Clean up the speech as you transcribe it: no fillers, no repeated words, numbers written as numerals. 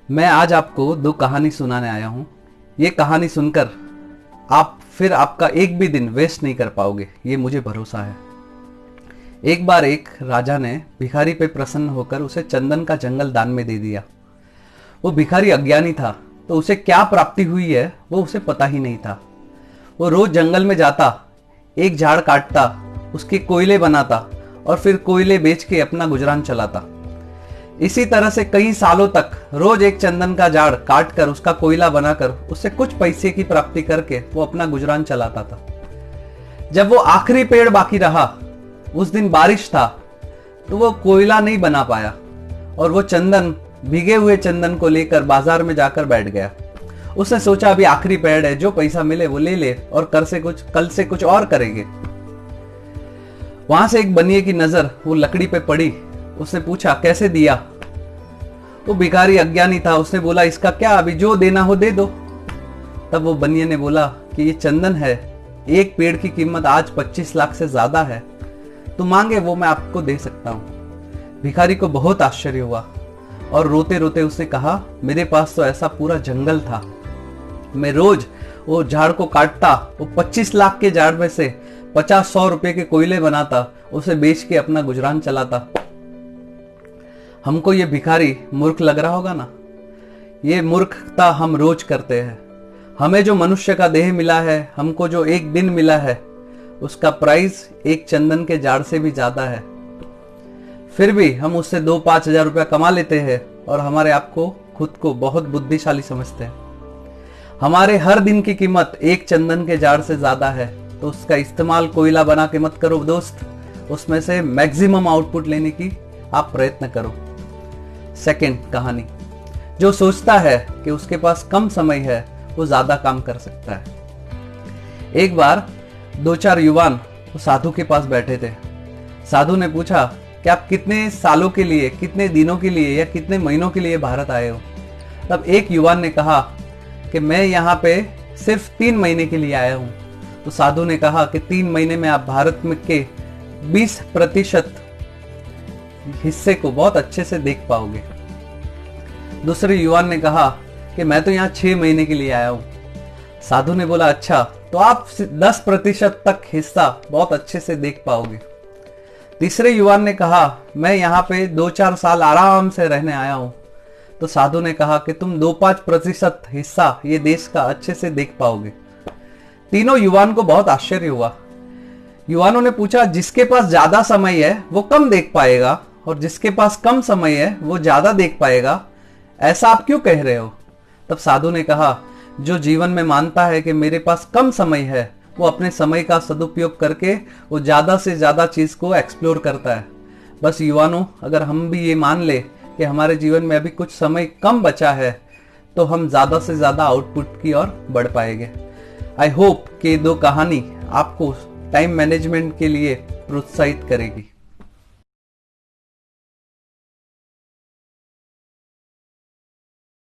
मैं आज आपको दो कहानी सुनाने आया हूँ। ये कहानी सुनकर आप फिर आपका एक भी दिन वेस्ट नहीं कर पाओगे, ये मुझे भरोसा है। एक बार एक राजा ने भिखारी पे प्रसन्न होकर उसे चंदन का जंगल दान में दे दिया। वो भिखारी अज्ञानी था, तो उसे क्या प्राप्ति हुई है वो उसे पता ही नहीं था। वो रोज जंगल में जाता, एक झाड़ काटता, उसके कोयले बनाता और फिर कोयले बेच के अपना गुजरान चलाता। इसी तरह से कई सालों तक रोज एक चंदन का झाड़ काट कर उसका कोयला बनाकर उससे कुछ पैसे की प्राप्ति करके वो अपना गुजरान चलाता था। जब वो आखिरी पेड़ बाकी रहा, उस दिन बारिश था, तो वो कोयला नहीं बना पाया और वो चंदन, भीगे हुए चंदन को लेकर बाजार में जाकर बैठ गया। उसने सोचा अभी आखिरी पेड़ है, जो पैसा मिले वो ले ले और कल से कुछ और करेंगे। वहां से एक बनिए की नजर वो लकड़ी पे पड़ी। उसने पूछा कैसे दिया? वो भिखारी अज्ञानी था, उसने बोला इसका क्या, अभी जो देना हो दे दो। तब वो बनिए ने बोला कि ये चंदन है, एक पेड़ की कीमत आज 25 लाख से ज्यादा है, तो मांगे वो मैं आपको दे सकता हूँ। भिखारी को बहुत आश्चर्य हुआ और रोते रोते उसने कहा मेरे पास तो ऐसा पूरा जंगल था, मैं रोज वो झाड़ को काटता, वो 25 लाख के झाड़ में से 50-100 रुपए के कोयले बनाता, उसे बेच के अपना गुजरान चलाता। हमको ये भिखारी मूर्ख लग रहा होगा ना? ये मूर्खता हम रोज करते हैं। हमें जो मनुष्य का देह मिला है, हमको जो एक दिन मिला है, उसका प्राइस एक चंदन के झाड़ से भी ज्यादा है। फिर भी हम उससे 2-5 हजार रुपया कमा लेते हैं और हमारे आप को, खुद को बहुत बुद्धिशाली समझते हैं। हमारे हर दिन की कीमत एक चंदन के झाड़ से ज्यादा है, तो उसका इस्तेमाल कोयला बना के मत करो दोस्त, उसमें से मैक्सिमम आउटपुट लेने की आप प्रयत्न करो। सेकंड कहानी, जो सोचता है कि उसके पास कम समय है वो ज्यादा काम कर सकता है। एक बार 2-4 युवान वो साधु के पास बैठे थे। साधु ने पूछा कि आप कितने सालों के लिए, कितने दिनों के लिए या कितने महीनों के लिए भारत आए हो? तब एक युवान ने कहा कि मैं यहाँ पे सिर्फ 3 महीने के लिए आया हूँ। तो साधु ने कहा कि 3 महीने में आप भारत में के 20% हिस्से को बहुत अच्छे से देख पाओगे। दूसरे युवान ने कहा कि मैं तो यहाँ 6 महीने के लिए आया हूँ। साधु ने बोला अच्छा, तो आप 10% तक हिस्सा बहुत अच्छे से देख पाओगे। तीसरे युवान ने कहा मैं यहाँ पे 2-4 साल आराम से रहने आया हूँ। तो साधु ने कहा कि तुम 2-5% हिस्सा ये देश का अच्छे से देख पाओगे। तीनों युवान को बहुत आश्चर्य हुआ। युवानों ने पूछा जिसके पास ज्यादा समय है वो कम देख पाएगा और जिसके पास कम समय है वो ज्यादा देख पाएगा, ऐसा आप क्यों कह रहे हो? तब साधु ने कहा जो जीवन में मानता है कि मेरे पास कम समय है, वो अपने समय का सदुपयोग करके वो ज्यादा से ज्यादा चीज को एक्सप्लोर करता है। बस युवानों, अगर हम भी ये मान ले कि हमारे जीवन में अभी कुछ समय कम बचा है, तो हम ज्यादा से ज्यादा आउटपुट की ओर बढ़ पाएंगे। आई होप कि 2 कहानी आपको टाइम मैनेजमेंट के लिए प्रोत्साहित करेगी।